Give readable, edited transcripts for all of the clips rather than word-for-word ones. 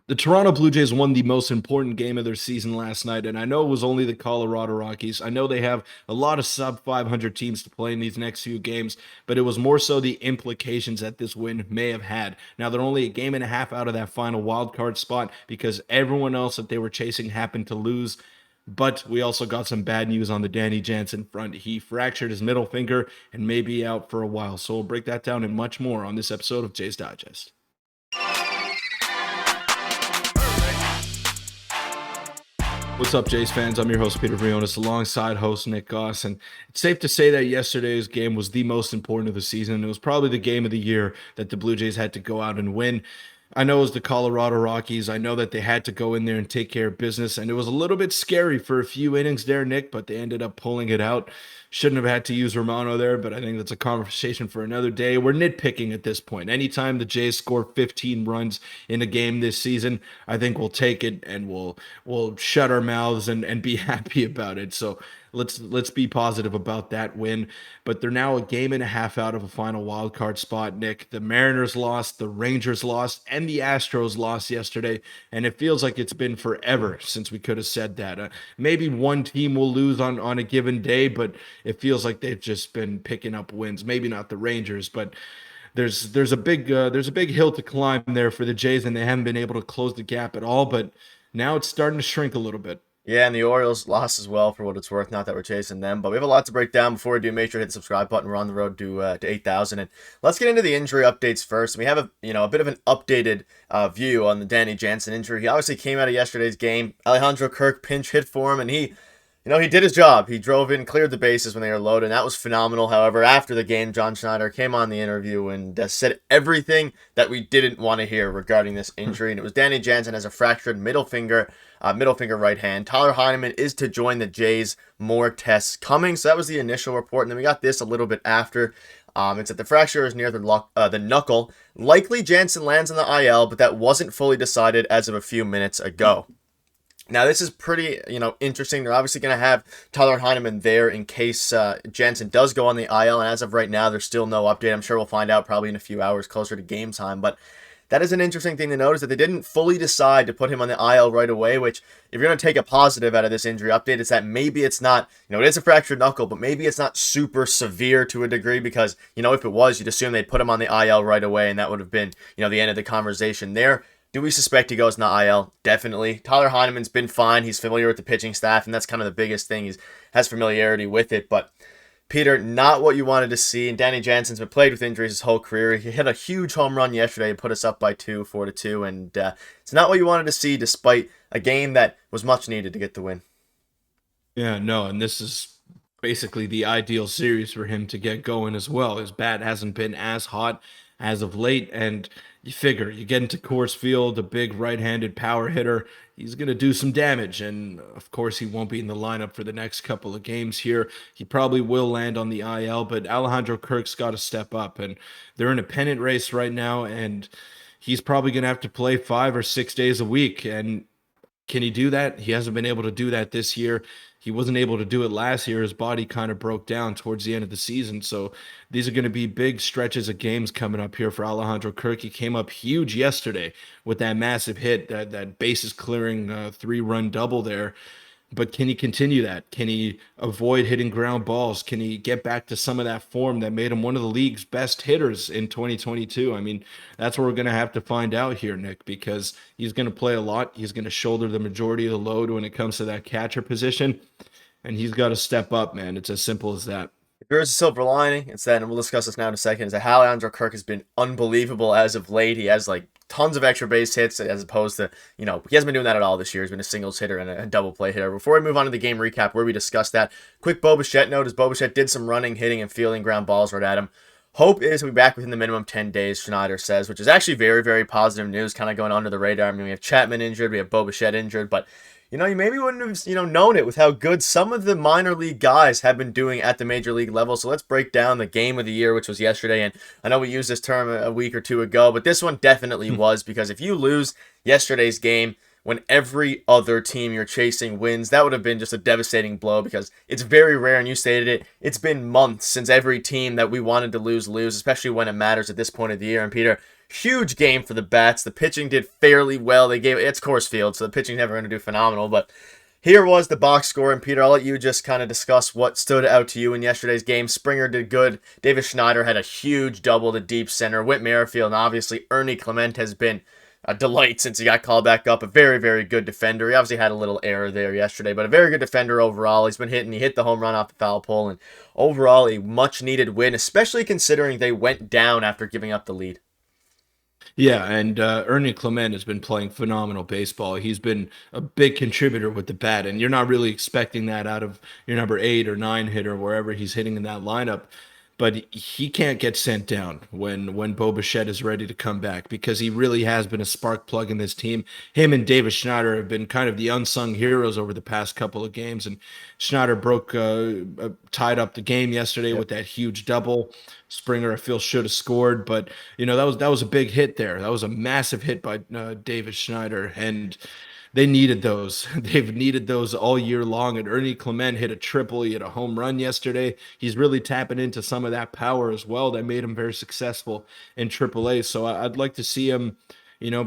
The Toronto Blue Jays won the most important game of their season last night, and I know it was only the Colorado Rockies. I know they have a lot of sub 500 teams to play in these next few games, but it was more so the implications that this win may have had. Now, they're only a game and a half out of that final wild card spot because everyone else that they were chasing happened to lose. But we also got some bad news on the Danny Jansen front. He fractured his middle finger and may be out for a while. So we'll break that down and much more on this episode of Jays Digest. What's up, Jays fans? I'm your host, Peter Vryonis, alongside host Nick Gosse. And it's safe to say that yesterday's game was the most important of the season. It was probably the game of the year that the Blue Jays had to go out and win. I know it was the Colorado Rockies. I know that they had to go in there and take care of business. And it was a little bit scary for a few innings there, Nick, but they ended up pulling it out. Shouldn't have had to use Romano there, but I think that's a conversation for another day. We're nitpicking at this point. Anytime the Jays score 15 runs in a game this season, I think we'll take it and we'll shut our mouths and be happy about it. So let's be positive about that win. But they're now a game and a half out of a final wild card spot, Nick. The Mariners lost, the Rangers lost, and the Astros lost yesterday. And it feels like it's been forever since we could have said that. Maybe one team will lose on a given day, but it feels like they've just been picking up wins. Maybe not the Rangers, but there's a big hill to climb there for the Jays, and they haven't been able to close the gap at all. But now it's starting to shrink a little bit. Yeah, and the Orioles lost as well for what it's worth. Not that we're chasing them, but we have a lot to break down. Before we do, make sure to hit the subscribe button. We're on the road to 8,000, and let's get into the injury updates first. We have a bit of an updated view on the Danny Jansen injury. He obviously came out of yesterday's game. Alejandro Kirk pinch hit for him, and he did his job. He drove in, cleared the bases when they were loaded, and that was phenomenal. However, after the game, John Schneider came on the interview and said everything that we didn't want to hear regarding this injury, and it was Danny Jansen has a fractured middle finger right hand. Tyler Heineman is to join the Jays. More tests coming. So that was the initial report, and then we got this a little bit after. It's that the fracture is near the knuckle. Likely Jansen lands on the IL, but that wasn't fully decided as of a few minutes ago. Now, this is pretty, interesting. They're obviously going to have Tyler Heineman there in case Jansen does go on the IL, and as of right now, there's still no update. I'm sure we'll find out probably in a few hours closer to game time, but that is an interesting thing to notice, that they didn't fully decide to put him on the IL right away, which, if you're going to take a positive out of this injury update, it's that maybe it's not, it is a fractured knuckle, but maybe it's not super severe to a degree because, if it was, you'd assume they'd put him on the IL right away, and that would have been, the end of the conversation there. Do we suspect he goes in the IL? Definitely. Tyler Heineman's been fine. He's familiar with the pitching staff, and that's kind of the biggest thing. He has familiarity with it, but Peter, not what you wanted to see. And Danny Jansen's been plagued with injuries his whole career. He hit a huge home run yesterday and put us up by 4-2, and it's not what you wanted to see, despite a game that was much needed to get the win. Yeah, no, and this is basically the ideal series for him to get going as well. His bat hasn't been as hot as of late, and you figure you get into Coors Field, a big right-handed power hitter, he's going to do some damage, and of course he won't be in the lineup for the next couple of games here. He probably will land on the IL, but Alejandro Kirk's got to step up, and they're in a pennant race right now, and he's probably going to have to play 5 or 6 days a week, and can he do that? He hasn't been able to do that this year. He wasn't able to do it last year. His body kind of broke down towards the end of the season. So these are going to be big stretches of games coming up here for Alejandro Kirk. He came up huge yesterday with that massive hit, that bases clearing 3-run double there. But can he continue that? Can he avoid hitting ground balls? Can he get back to some of that form that made him one of the league's best hitters in 2022? I mean, that's what we're going to have to find out here, Nick, because he's going to play a lot. He's going to shoulder the majority of the load when it comes to that catcher position, and he's got to step up, man. It's as simple as that. If there's a silver lining, it's that, and we'll discuss this now in a second, is that Alejandro Kirk has been unbelievable as of late. He has tons of extra base hits as opposed to, he hasn't been doing that at all this year. He's been a singles hitter and a double play hitter. Before we move on to the game recap where we discuss that, quick Bo Bichette note, as Bo Bichette did some running, hitting, and fielding ground balls right at him. Hope is he'll be back within the minimum 10 days, Schneider says, which is actually very, very positive news, kind of going under the radar. I mean, we have Chapman injured, we have Bo Bichette injured, but you maybe wouldn't have, known it with how good some of the minor league guys have been doing at the major league level. So let's break down the game of the year, which was yesterday. And I know we used this term a week or two ago, but this one definitely was, because if you lose yesterday's game when every other team you're chasing wins, that would have been just a devastating blow, because it's very rare, and you stated it, it's been months since every team that we wanted to lose, especially when it matters at this point of the year. And Peter, huge game for the bats. The pitching did fairly well. It's Coors Field, so the pitching never going to do phenomenal, but here was the box score, and Peter, I'll let you just kind of discuss what stood out to you in yesterday's game. Springer did good. Davis Schneider had a huge double to deep center. Whit Merrifield, and obviously Ernie Clement has been a delight since he got called back up. A very, very good defender. He obviously had a little error there yesterday, but a very good defender overall. He's been hitting. He hit the home run off the foul pole, and overall a much-needed win, especially considering they went down after giving up the lead. Yeah, and Ernie Clement has been playing phenomenal baseball. He's been a big contributor with the bat, and you're not really expecting that out of your number 8 or 9 hitter, wherever he's hitting in that lineup. But he can't get sent down when Bo Bichette is ready to come back, because he really has been a spark plug in this team. Him and David Schneider have been kind of the unsung heroes over the past couple of games, and Schneider tied up the game yesterday Yep. with that huge double. Springer, I feel, should have scored, but that was a big hit there. That was a massive hit by David Schneider, and they needed those. They've needed those all year long. And Ernie Clement hit a triple. He hit a home run yesterday. He's really tapping into some of that power as well that made him very successful in AAA. So I'd like to see him,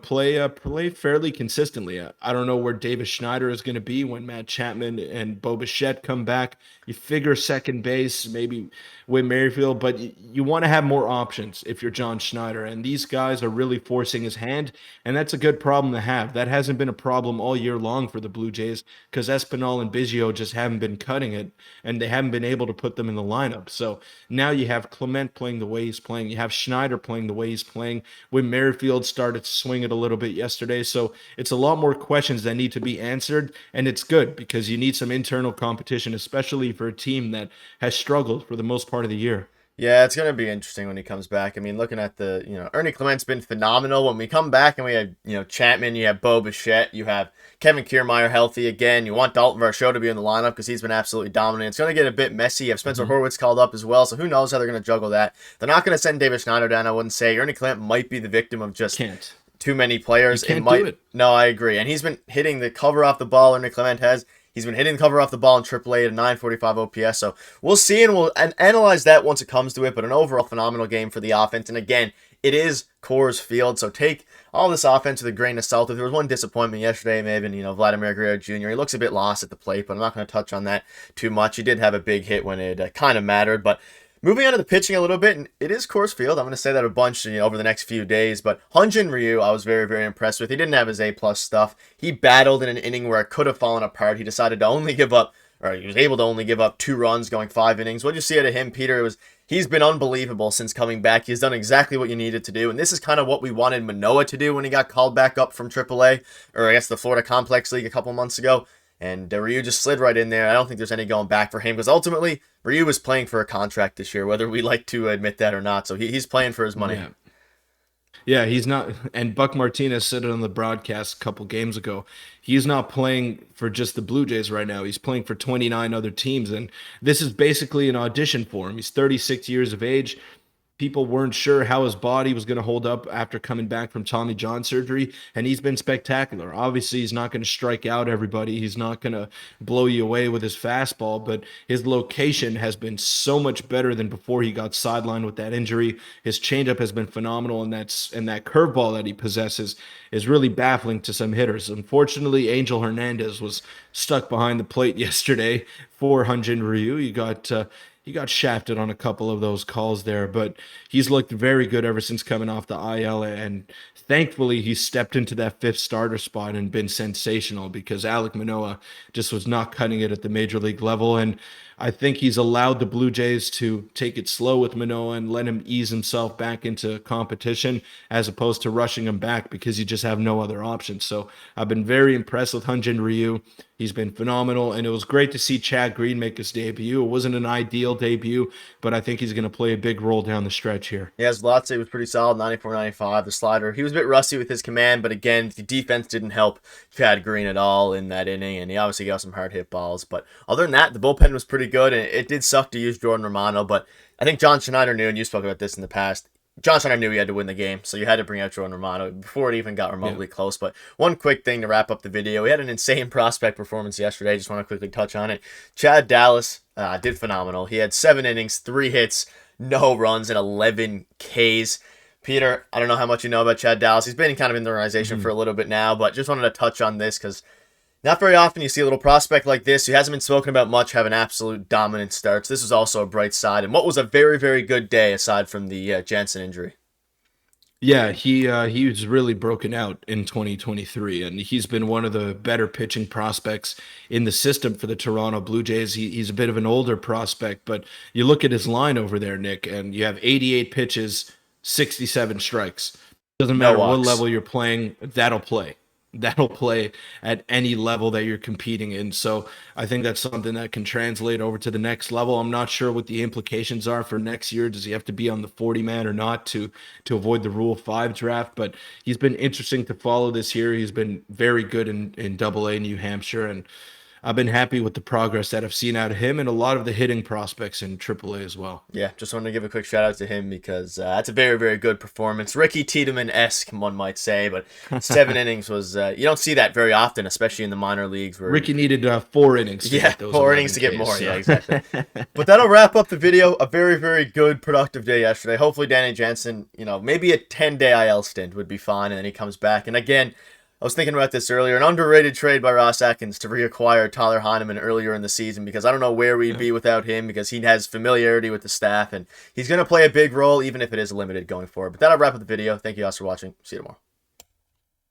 play fairly consistently. I don't know where Davis Schneider is going to be when Matt Chapman and Bo Bichette come back. You figure second base, maybe Whit Merrifield, but you want to have more options if you're John Schneider. And these guys are really forcing his hand, and that's a good problem to have. That hasn't been a problem all year long for the Blue Jays, because Espinal and Biggio just haven't been cutting it, and they haven't been able to put them in the lineup. So now you have Clement playing the way he's playing. You have Schneider playing the way he's playing. When Merrifield started to swing it a little bit yesterday. So it's a lot more questions that need to be answered, and it's good because you need some internal competition, especially for a team that has struggled for the most part of the year. Yeah, it's going to be interesting when he comes back. I mean, looking at Ernie Clement's been phenomenal. When we come back and we have, Chapman, you have Bo Bichette, you have Kevin Kiermaier healthy again. You want Dalton Varsho to be in the lineup because he's been absolutely dominant. It's going to get a bit messy. You have Spencer Mhm. Horwitz called up as well, so who knows how they're going to juggle that. They're not going to send David Schneider down, I wouldn't say. Ernie Clement might be the victim of just Can't. too many You players. It can't do might. it. No, I agree. And he's been hitting the cover off the ball. Ernie Clement has. He's been hitting the cover off the ball in AAA at a 945 OPS. So we'll see, and we'll analyze that once it comes to it. But an overall phenomenal game for the offense. And again, it is Coors Field, so take all this offense with a grain of salt. If there was one disappointment yesterday, maybe Vladimir Guerrero Jr. He looks a bit lost at the plate, but I'm not going to touch on that too much. He did have a big hit when it kind of mattered, but moving on to the pitching a little bit, and it is Coors Field. I'm going to say that a bunch over the next few days. But Hyunjin Ryu, I was very, very impressed with. He didn't have his A-plus stuff. He battled in an inning where it could have fallen apart. He decided to only give up, or he was able to only give up 2 runs going 5 innings. What did you see out of him, Peter? He's been unbelievable since coming back. He's done exactly what you needed to do, and this is kind of what we wanted Manoah to do when he got called back up from AAA, or I guess the Florida Complex League a couple months ago. And Ryu just slid right in there. I don't think there's any going back for him because ultimately Ryu was playing for a contract this year, whether we like to admit that or not. So he's playing for his money. Yeah. Yeah, he's not. And Buck Martinez said it on the broadcast a couple games ago. He's not playing for just the Blue Jays right now. He's playing for 29 other teams. And this is basically an audition for him. He's 36 years of age. People weren't sure how his body was going to hold up after coming back from Tommy John surgery, and he's been spectacular. Obviously, he's not going to strike out everybody. He's not going to blow you away with his fastball, but his location has been so much better than before he got sidelined with that injury. His changeup has been phenomenal, and that curveball that he possesses is really baffling to some hitters. Unfortunately, Angel Hernandez was stuck behind the plate yesterday for Hyunjin Ryu. He got shafted on a couple of those calls there, but he's looked very good ever since coming off the IL. And thankfully, he stepped into that 5th starter spot and been sensational because Alek Manoah just was not cutting it at the major league level. And I think he's allowed the Blue Jays to take it slow with Manoah and let him ease himself back into competition as opposed to rushing him back because you just have no other options. So I've been very impressed with Hyunjin Ryu. He's been phenomenal, and it was great to see Chad Green make his debut. It wasn't an ideal debut, but I think he's going to play a big role down the stretch here. Yeah, Zlotse was pretty solid, 94-95. The slider, he was a bit rusty with his command, but again, the defense didn't help Chad Green at all in that inning, and he obviously got some hard hit balls. But other than that, the bullpen was pretty good, and it did suck to use Jordan Romano, but I think John Schneider knew, and you spoke about this in the past, John Schneider knew he had to win the game, so you had to bring out Jordan Romano before it even got Yeah. remotely close. But one quick thing to wrap up the video. We had an insane prospect performance yesterday. Just want to quickly touch on it. Chad Dallas did phenomenal. He had 7 innings, 3 hits, no runs, and 11 Ks. Peter, I don't know how much you know about Chad Dallas. He's been kind of in the organization for Mhm. a little bit now, but just wanted to touch on this because not very often you see a little prospect like this who hasn't been spoken about much have an absolute dominant start. So this was also a bright side, and what was a very, very good day aside from the Jansen injury. Yeah, he was really broken out in 2023, and he's been one of the better pitching prospects in the system for the Toronto Blue Jays. He's a bit of an older prospect, but you look at his line over there, Nick, and you have 88 pitches, 67 strikes. Doesn't No matter what walks. level you're playing, that'll play. That'll play at any level that you're competing in. So I think that's something that can translate over to the next level. I'm not sure what the implications are for next year. Does he have to be on the 40 man or not to avoid the Rule 5 draft? But he's been interesting to follow this year. He's been very good in Double A New Hampshire, and I've been happy with the progress that I've seen out of him and a lot of the hitting prospects in Triple A as well. Yeah, just wanted to give a quick shout out to him because that's a very, very good performance. Ricky Tiedemann esque, one might say, but 7 innings was, you don't see that very often, especially in the minor leagues where, Ricky needed 4 innings to yeah, get those 4 innings 11 to get more. Ks. Yeah, So. exactly. But that'll wrap up the video. A very, very good, productive day yesterday. Hopefully, Danny Jansen, maybe a 10-day IL stint would be fine, and then he comes back. And again, I was thinking about this earlier. An underrated trade by Ross Atkins to reacquire Tyler Heineman earlier in the season because I don't know where we'd Yeah. be without him because he has familiarity with the staff and he's going to play a big role even if it is limited going forward. But that'll wrap up the video. Thank you guys for watching. See you tomorrow.